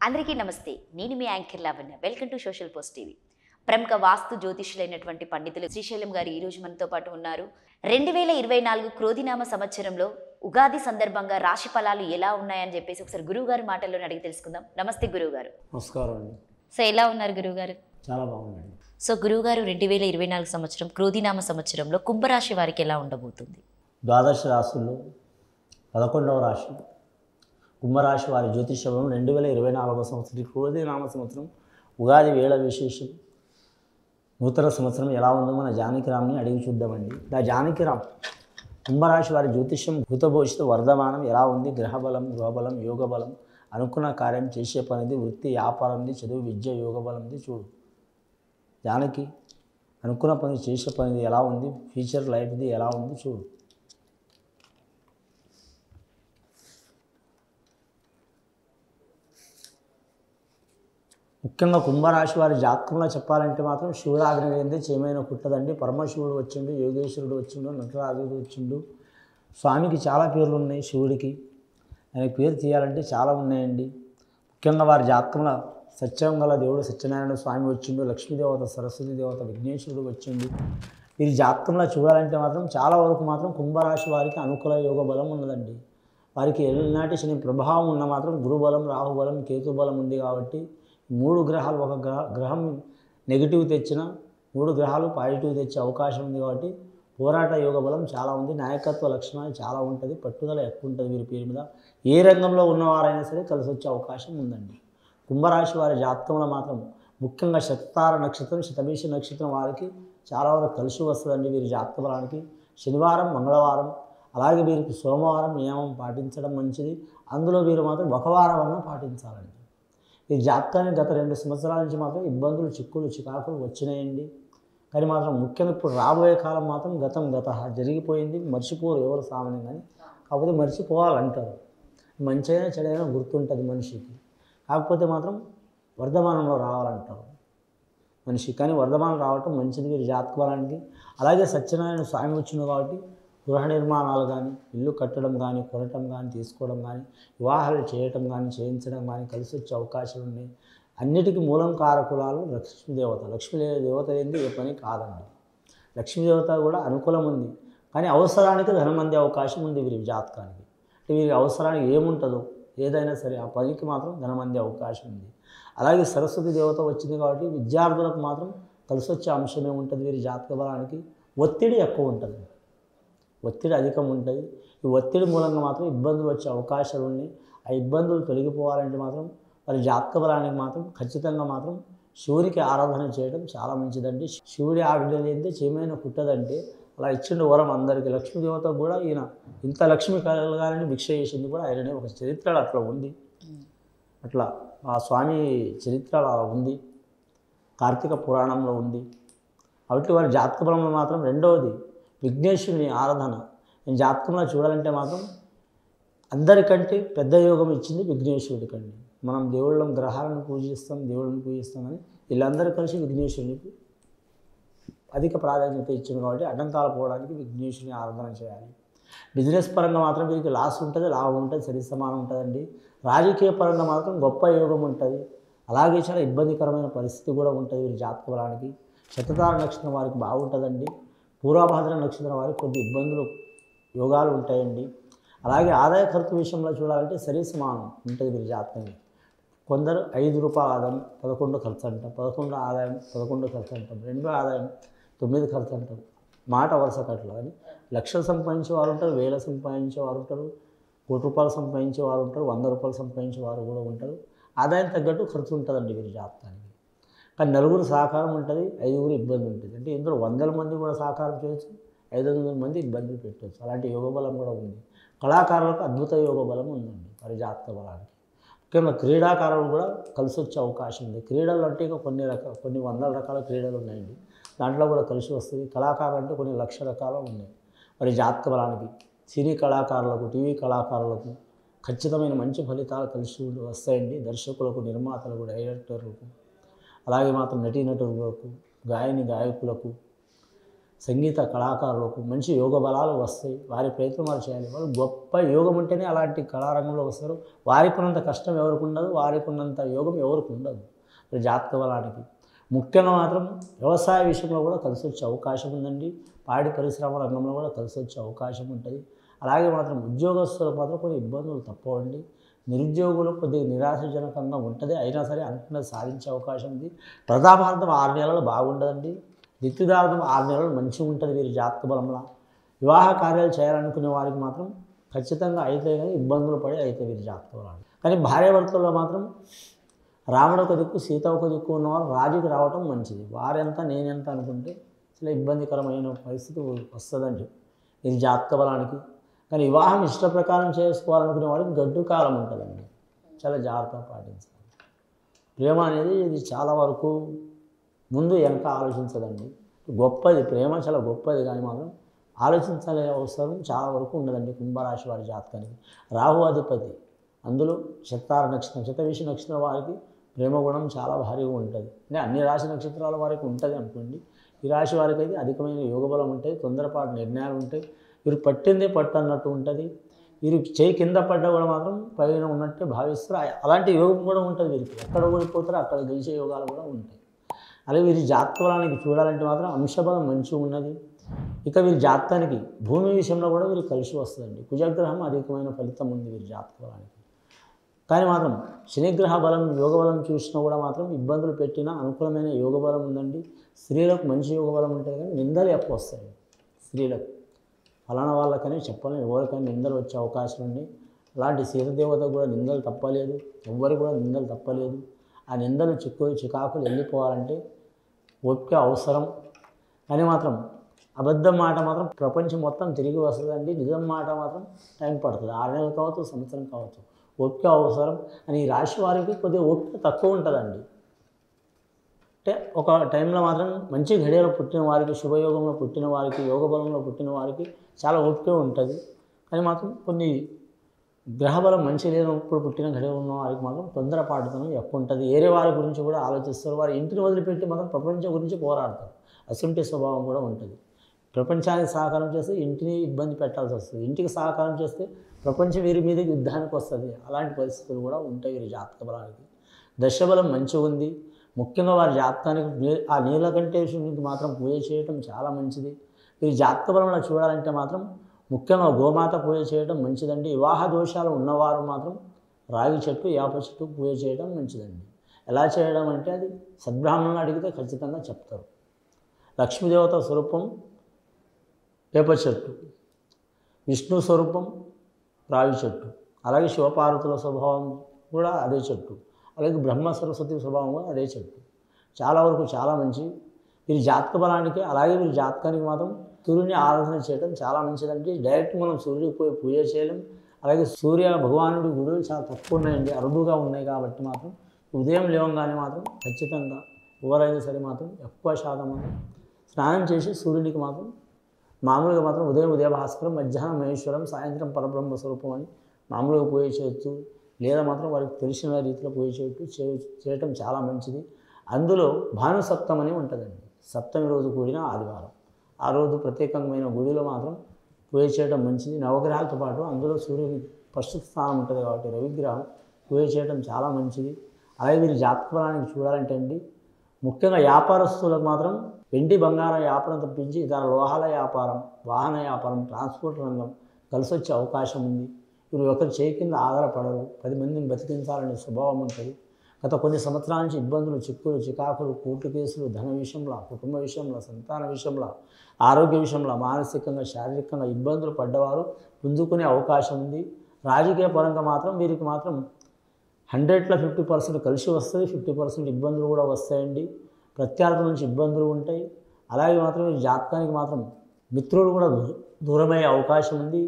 అందరికీ నమస్తే. నేను మీ anchor Lavanya. Welcome to Social Post TV. ప్రముఖ వాస్తు జ్యోతిష్యులైనటువంటి పండితులు శ్రీశైలం గారు ఈరోజు మనతో పాటు ఉన్నారు. 2024 క్రోధినామ సంవత్సరంలో ఉగాది సందర్భంగా రాశి ఫలాలు ఎలా ఉన్నాయని చెప్పేసి ఒకసారి గురువు గారి మాటల్లోనే అడిగి తెలుసుకుందాం. నమస్తే గురువు గారు. నమస్కారం అండి. సో ఎలా ఉన్నారు గురువు గారు? చాలా బాగుందండి. సో గురువు గారు 2024 సంవత్సరం క్రోధినామ సంవత్సరంలో కుంభరాశి వారికి ఎలా ఉండబోతుంది? ద్వాదశ రాశుల్లో 11వ రాశి కుంభరాశి వారి జ్యోతిష్యం 2024 సంవత్సరం క్రోధినామ సంవత్సరం ఉగాది వేళ విశేషం నూతన సంవత్సరం ఎలా ఉందో మన జానకిరామ్ని అడిగి చూద్దామండి. జానకిరామ్, కుంభరాశి వారి జ్యోతిష్యం భూతభవిష్యత్ వర్ధమానం ఎలా ఉంది? గ్రహబలం, గృహబలం, యోగబలం, అనుకున్న కార్యం చేసే పనిది, వృత్తి వ్యాపారంది, చదువు విద్య యోగబలంది చూడు. జానకి, అనుకున్న పని చేసే పనిది ఎలా ఉంది? ఫ్యూచర్ లైఫ్ది ఎలా ఉంది చూడు. ముఖ్యంగా కుంభరాశి వారి జాతకంలో చెప్పాలంటే మాత్రం శివుడాజ్ఞ లేనిదే చేయమైన కుట్టదండి. పరమశివుడు వచ్చిండు, యోగేశ్వరుడు వచ్చిండు, నటరాజుడు వచ్చిండు. స్వామికి చాలా పేర్లు ఉన్నాయి. శివుడికి ఆయనకి పేరు తీయాలంటే చాలా ఉన్నాయండి. ముఖ్యంగా వారి జాతకంలో సత్యం గల దేవుడు సత్యనారాయణ స్వామి వచ్చిండు, లక్ష్మీదేవత, సరస్వతి దేవత, విఘ్నేశ్వరుడు వచ్చిండు. వీరి జాతకంలో చూడాలంటే మాత్రం చాలా వరకు మాత్రం కుంభరాశి వారికి అనుకూల యోగ బలం ఉన్నదండి. వారికి ఎల్నాటి శని ప్రభావం ఉన్న మాత్రం గురుబలం, రాహుబలం, కేతుబలం ఉంది. కాబట్టి 3 గ్రహాలు, ఒక గ్రహం నెగిటివ్ తెచ్చిన 3 గ్రహాలు పాజిటివ్ తెచ్చే అవకాశం ఉంది. కాబట్టి పోరాట యోగ బలం చాలా ఉంది. నాయకత్వ లక్షణాలు చాలా ఉంటుంది. పట్టుదల ఎక్కువ ఉంటుంది వీరి పేరు మీద. ఏ రంగంలో ఉన్నవారైనా సరే కలిసి వచ్చే అవకాశం ఉందండి. కుంభరాశి వారి జాతకంలో మాత్రం ముఖ్యంగా శతతార నక్షత్రం, శతభిష నక్షత్రం వారికి చాలా వరకు కలిసి వస్తుందండి. వీరి జాతక బలానికి శనివారం, మంగళవారం, అలాగే వీరికి సోమవారం నియమం పాటించడం మంచిది. అందులో వీరు మాత్రం ఒక వారం అన్న పాటించాలండి. ఈ జాతకానికి గత 2 సంవత్సరాల నుంచి మాత్రం ఇబ్బందులు, చిక్కులు, చికాకులు వచ్చినాయండి. కానీ మాత్రం ముఖ్యంగా ఇప్పుడు రాబోయే కాలం మాత్రం గతం జరిగిపోయింది. మర్చిపోరు ఎవరు సామాన్యం, కానీ కాకపోతే మర్చిపోవాలంటారు. మంచైనా చెడైనా గుర్తుంటుంది మనిషికి. కాకపోతే మాత్రం వర్ధమానంలో రావాలంటారు మనిషి. కానీ వర్ధమానం రావటం మంచిది వీరి జాతక బలానికి. అలాగే సత్యనారాయణ స్వామి వచ్చింది కాబట్టి గృహ నిర్మాణాలు కానీ, ఇల్లు కట్టడం కానీ, కొనటం కానీ, తీసుకోవడం కానీ, వివాహాలు చేయటం కానీ, చేయించడం కానీ కలిసి వచ్చే అవకాశాలు ఉన్నాయి. అన్నిటికీ మూలం కారకులాలు లక్ష్మీదేవత. లక్ష్మీదేవత ఏంది ఏ పని కాదండి. లక్ష్మీదేవత కూడా అనుకూలం ఉంది. కానీ అవసరానికి ధనం అందే అవకాశం ఉంది వీరి జాతకానికి. అంటే వీరి అవసరానికి ఏముంటుందో ఏదైనా సరే ఆ పనికి మాత్రం ధనం అందే అవకాశం ఉంది. అలాగే సరస్వతి దేవత వచ్చింది కాబట్టి విద్యార్థులకు మాత్రం కలిసి వచ్చే అంశమే ఉంటుంది. వీరి జాతక బలానికి ఒత్తిడి ఎక్కువ ఉంటుంది, ఒత్తిడి అధికం ఉంటుంది. ఈ ఒత్తిడి మూలంగా మాత్రం ఇబ్బందులు వచ్చే అవకాశాలు ఉన్నాయి. ఆ ఇబ్బందులు తొలగిపోవాలంటే మాత్రం వారి జాతక బలానికి మాత్రం ఖచ్చితంగా మాత్రం శివునికి ఆరాధన చేయడం చాలా మంచిదండి. శివుడి ఆజ్ఞ లేనిదే చేయమైన కుట్టదంటే అలా ఇచ్చిన వరం అందరికీ. లక్ష్మీదేవత కూడా ఈయన ఇంత లక్ష్మి కలగాలని భిక్ష చేసింది కూడా ఆయననే. ఒక చరిత్ర అట్లా ఉంది. అట్లా ఆ స్వామి చరిత్ర అలా ఉంది, కార్తీక పురాణంలో ఉంది. కాబట్టి వారి జాతక బలంలో మాత్రం రెండవది విఘ్నేశ్వరుని ఆరాధన. నేను జాతకంలో చూడాలంటే మాత్రం అందరికంటే పెద్ద యోగం ఇచ్చింది విఘ్నేశ్వరుడికండి. మనం దేవుళ్ళం గ్రహాలను పూజిస్తాం, దేవుళ్ళని పూజిస్తామని వీళ్ళందరూ కలిసి విఘ్నేశ్వరునికి అధిక ప్రాధాన్యత ఇచ్చింది. కాబట్టి అడ్డంకాలు పోవడానికి విఘ్నేశ్వరుని ఆరాధన చేయాలి. బిజినెస్ పరంగా మాత్రం వీరికి లాస్ ఉంటుంది, లాభం ఉంటుంది, సరి సమానం ఉంటుందండి. రాజకీయ పరంగా మాత్రం గొప్ప యోగం ఉంటుంది. అలాగే చాలా ఇబ్బందికరమైన పరిస్థితి కూడా ఉంటుంది వీరి జాతక బలానికి. శతతార నక్షత్రం వారికి బాగుంటుందండి. పూర్వభాద్ర నక్షత్రం వారికి కొద్ది ఇబ్బందులు, యోగాలు ఉంటాయండి. అలాగే ఆదాయ ఖర్చు విషయంలో చూడాలంటే సరి సమానం ఉంటుంది వీరి జాతకంగా. కొందరు 5 రూపాయల ఆదాయం 11 ఖర్చు అంటాం, 11 ఆదాయం 11 ఖర్చు అంటాం, 2 ఆదాయం 9 ఖర్చు అంటాం. మాట వరుస కట్లా. కానీ లక్షలు సంపాదించే వారు ఉంటారు, వేల సంపాదించే వారు ఉంటారు, కోటి రూపాయలు సంపాదించే వారు ఉంటారు, 100 రూపాయలు సంపాదించే వారు కూడా ఉంటారు. ఆదాయం తగ్గట్టు ఖర్చు ఉంటుందండి వీరి జాతకానికి. కానీ నలుగురు సహకారం ఉంటుంది, 5గురు ఇబ్బంది ఉంటుంది. అంటే ఇందులో 100 మంది కూడా సహకారం చేయొచ్చు, 500 మంది ఇబ్బందులు పెట్టవచ్చు. అలాంటి యోగ బలం కూడా ఉంది. కళాకారులకు అద్భుత యోగ బలం ఉందండి వారి జాతక బలానికి. ముఖ్యంగా క్రీడాకారులు కూడా కలిసి వచ్చే అవకాశం ఉంది. క్రీడలు అంటే ఇక కొన్ని వందల రకాల క్రీడలు ఉన్నాయండి, దాంట్లో కూడా కలిసి వస్తుంది. కళాకారులు అంటే కొన్ని లక్షల రకాలు ఉన్నాయి వారి జాతక బలానికి. సినీ కళాకారులకు, టీవీ కళాకారులకు ఖచ్చితమైన మంచి ఫలితాలు కలిసి వస్తాయండి. దర్శకులకు, నిర్మాతలకు, డైరెక్టర్లకు, అలాగే మాత్రం నటీనటులకు, గాయకులకు, సంగీత కళాకారులకు మంచి యోగ బలాలు వస్తాయి. వారి ప్రయత్నం వారు చేయాలి. వాళ్ళు గొప్ప యోగం ఉంటేనే అలాంటి కళారంగంలో వస్తారు. వారికి ఉన్నంత కష్టం ఎవరికి ఉండదు, వారికి ఉన్నంత యోగం ఎవరికి ఉండదు. జాతక బలానికి ముఖ్యంగా మాత్రం వ్యవసాయ విషయంలో కూడా కలిసి వచ్చే అవకాశం ఉందండి. పాడి పరిశ్రమ రంగంలో కూడా కలిసి వచ్చే అవకాశం ఉంటుంది. అలాగే మాత్రం ఉద్యోగస్తులకు మాత్రం కొన్ని ఇబ్బందులు తప్పవండి. నిరుద్యోగులు కొద్దిగా నిరాశజనకంగా ఉంటుంది. అయినా సరే అనుకున్నది సాధించే అవకాశం ఉంది. ప్రథమార్థం 6 నెలలు బాగుండదండి. ద్వితీయార్థం 6 నెలలు మంచిగా ఉంటుంది వీరి జాతక బలంలో. వివాహ కార్యాలు చేయాలనుకునే వారికి మాత్రం ఖచ్చితంగా అయితే కానీ ఇబ్బందులు పడి అయితే వీరి జాతక బలాలు. కానీ భార్యాభర్తల్లో మాత్రం రాముడు ఒక దిక్కు సీత ఒక దిక్కు ఉన్నవారు రాజుకి రావటం మంచిది. వారెంత నేనెంత అనుకుంటే చాలా ఇబ్బందికరమైన పరిస్థితి వస్తుందండి ఇది జాతక బలానికి. కానీ వివాహం ఇష్ట ప్రకారం చేసుకోవాలనుకునే వారికి గడ్డు కాలం ఉంటుందండి. చాలా జాగ్రత్తగా పాటించాలి. ప్రేమ అనేది ఇది చాలా వరకు ముందు వెనక ఆలోచించదండి. గొప్పది ప్రేమ, చాలా గొప్పది. కానీ మాత్రం ఆలోచించాలనే అవసరం చాలా వరకు ఉండదండి కుంభరాశి వారి జాతకానికి. రాహు అధిపతి, అందులో శతార నక్షత్రం, శతవిష నక్షత్రం వారికి ప్రేమ గుణం చాలా భారీగా ఉంటుంది. అంటే అన్ని రాశి నక్షత్రాల వారికి ఉంటుంది అనుకోండి. ఈ రాశి వారికి అయితే అధికమైన యోగబలం ఉంటాయి, తొందరపాటు నిర్ణయాలు ఉంటాయి. వీరు పట్టిందే పట్టు అన్నట్టు ఉంటుంది. వీరు చేయి కింద పడ్డా కూడా మాత్రం పైన ఉన్నట్టే భావిస్తారు. అలాంటి యోగం కూడా ఉంటుంది వీరికి. ఎక్కడ ఓడిపోతారో అక్కడ గెలిచే యోగాలు కూడా ఉంటాయి. అలాగే వీరి జాతక బలానికి చూడాలంటే మాత్రం అంశబలం మంచిగా ఉన్నది. ఇక వీరి జాతకానికి భూమి విషయంలో కూడా వీరికి కలిసి వస్తుందండి. కుజగ్రహం అధికమైన ఫలితం ఉంది వీరి జాతక బలానికి. కానీ మాత్రం శనిగ్రహ బలం, యోగ బలం చూసినా కూడా మాత్రం ఇబ్బందులు పెట్టినా అనుకూలమైన యోగ బలం ఉందండి. స్త్రీలకు మంచి యోగ బలం ఉంటుంది, కానీ నిందలు ఎక్కువ వస్తాయి స్త్రీలకు. ఫలానా వాళ్ళకనే చెప్పలేము, ఎవరికైనా నిందలు వచ్చే అవకాశం ఉంది. అలాంటి సీతదేవత కూడా నిందలు తప్పలేదు, ఎవ్వరికి కూడా నిందలు తప్పలేదు. ఆ నిందలు చికాకులు వెళ్ళిపోవాలంటే ఓపిక అవసరం. కానీ మాత్రం అబద్ధం మాట మాత్రం ప్రపంచం మొత్తం తిరిగి వస్తుందండి. నిజం మాట మాత్రం టైం పడుతుంది. 6 నెలలు కావచ్చు, సంవత్సరం కావచ్చు. ఓపిక అవసరం. అని ఈ రాశి వారికి కొద్దిగా ఓపిక తక్కువ ఉంటుందండి. అంటే ఒక టైంలో మాత్రం మంచి ఘడియలో పుట్టిన వారికి, శుభయోగంలో పుట్టిన వారికి, యోగ బలంలో పుట్టిన వారికి చాలా ఓపిక ఉంటుంది. కానీ మాత్రం కొన్ని గ్రహబలం మంచి లేనప్పుడు పుట్టిన ఘడియలు ఉన్న వారికి మాత్రం తొందరపాటుతనం ఎక్కువ ఉంటుంది. వేరే వారి గురించి కూడా ఆలోచిస్తారు. వారి ఇంటిని వదిలిపెట్టి మాత్రం ప్రపంచం గురించి పోరాడతారు. అసంటి స్వభావం కూడా ఉంటుంది. ప్రపంచానికి సహకారం చేస్తే ఇంటిని ఇబ్బంది పెట్టాల్సి వస్తుంది. ఇంటికి సహకారం చేస్తే ప్రపంచం వీరి మీద యుద్ధానికి వస్తుంది. అలాంటి పరిస్థితులు కూడా ఉంటాయి వీరి జాతక బలానికి. దశబలం మంచిగా ఉంది. ముఖ్యంగా వారి జాతకానికి ఆ నీలకంఠేశ్వరునికి మాత్రం పూజ చేయటం చాలా మంచిది. వీరి జాతక బలంలో చూడాలంటే మాత్రం ముఖ్యంగా గోమాత పూజ చేయడం మంచిదండి. వివాహ దోషాలు ఉన్నవారు మాత్రం రాగి చెట్టు, వేప చెట్టు పూజ చేయడం మంచిదండి. ఎలా చేయడం అంటే అది సద్బ్రాహ్మణులు అడిగితే ఖచ్చితంగా చెప్తారు. లక్ష్మీదేవత స్వరూపం వేప చెట్టు, విష్ణు స్వరూపం రావి చెట్టు, అలాగే శివపార్వతుల స్వభావం కూడా అదే చెట్టు, అలాగే బ్రహ్మ సరస్వతి స్వభావం కూడా అదే చెట్టు. చాలా వరకు చాలా మంచి. వీరి జాతక బలానికి అలాగే వీరి జాతకానికి మాత్రం సూర్యుని ఆరాధన చేయడం చాలా మంచిదండి. డైరెక్ట్ మనం సూర్యుడికి పోయి పూజ చేయలేం. అలాగే సూర్య భగవానుడి గుడులు చాలా తక్కువ ఉన్నాయండి, అరుదుగా ఉన్నాయి. కాబట్టి మాత్రం ఉదయం లేవగానే మాత్రం ఖచ్చితంగా ఎవరైనా సరే మాత్రం ఎక్కువ శాతం మాత్రం స్నానం చేసి సూర్యుడికి మాత్రం మామూలుగా మాత్రం ఉదయ భాస్కరం, మధ్యాహ్నం మహేశ్వరం, సాయంత్రం పరబ్రహ్మ స్వరూపం అని మామూలుగా పూజ చేయొచ్చు. లేదా మాత్రం వారికి తెలిసిన రీతిలో పూజ చేయటం చాలా మంచిది. అందులో భానుసప్తం అని ఉంటుందండి. సప్తమి రోజు కూడిన ఆదివారం, ఆ రోజు ప్రత్యేకమైన గుడిలో మాత్రం పూజ చేయడం మంచిది. నవగ్రహాలతో పాటు అందులో సూర్యుని ఫస్ట్ స్థానం ఉంటుంది కాబట్టి రవిగ్రహం పూజ చేయడం చాలా మంచిది. అలాగే వీరి జాతక బలానికి చూడాలంటే అండి ముఖ్యంగా వ్యాపారస్తులకు మాత్రం వెండి బంగారం వ్యాపారం తప్పించి ఇతర లోహాల వ్యాపారం, వాహన వ్యాపారం, ట్రాన్స్పోర్ట్ రంగం కలిసి వచ్చే అవకాశం ఉంది. వీరు ఒకరి చేయి కింద ఆధారపడరు. 10 మందిని బతికించాలనే స్వభావం ఉంటుంది. గత కొన్ని సంవత్సరాల నుంచి ఇబ్బందులు, చిక్కులు, చికాకులు, కోర్టు కేసులు, ధన విషయంలో, కుటుంబ విషయంలో, సంతాన విషయంలో, ఆరోగ్య విషయంలో, మానసికంగా, శారీరకంగా ఇబ్బందులు పడ్డవారు పుంజుకునే అవకాశం ఉంది. రాజకీయ పరంగా మాత్రం వీరికి మాత్రం 100లో 50% కలిసి వస్తుంది, 50% ఇబ్బందులు కూడా వస్తాయండి. ప్రత్యర్థుల నుంచి ఇబ్బందులు ఉంటాయి. అలాగే మాత్రం ఈ జాతకానికి మాత్రం మిత్రులు కూడా దూరమయ్యే అవకాశం ఉంది.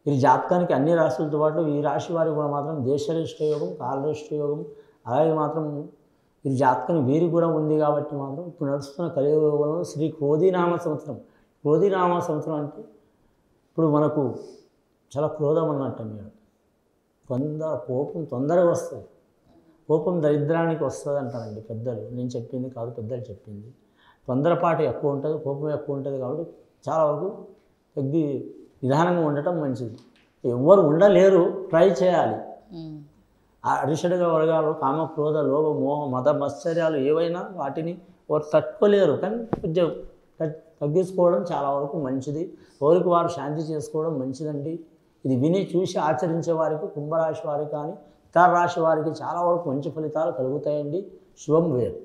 ఈ జాతకానికి అన్ని రాశులతో పాటు ఈ రాశి వారికి కూడా మాత్రం దేశరేష్ఠ యోగం, కాలరేష్ఠ యోగం, అలాగే మాత్రం ఈ జాతకానికి వీరికి కూడా ఉంది. కాబట్టి మాత్రం ఇప్పుడు నడుస్తున్న కలియుగంలో శ్రీ క్రోధినామ సంవత్సరం. క్రోధినామ సంవత్సరం అంటే ఇప్పుడు మనకు చాలా క్రోధం అన్నట్టు మీరు కోపం తొందరగా వస్తుంది. కోపం దరిద్రానికి వస్తుంది అంటారండి పెద్దలు. నేను చెప్పింది కాదు, పెద్దలు చెప్పింది. తొందరపాటు ఎక్కువ ఉంటుంది, కోపం ఎక్కువ ఉంటుంది. కాబట్టి చాలా వరకు తగ్గి నిదానంగా ఉండటం మంచిది. ఎవ్వరు ఉండలేరు, ట్రై చేయాలి. ఆ అరిషడ్గా వర్గాలు కామ క్రోధ లోభ మోహ మద మత్సర్యాలు ఏవైనా వాటిని వారు తట్టుకోలేరు. కానీ కొంచెం తగ్గించుకోవడం చాలా వరకు మంచిది. ఎవరికి వారు శాంతి చేసుకోవడం మంచిదండి. ఇది విని చూసి ఆచరించే వారికి, కుంభరాశి వారికి కానీ ఇతర రాశి వారికి చాలా వరకు మంచి ఫలితాలు కలుగుతాయండి. శుభం వేరు.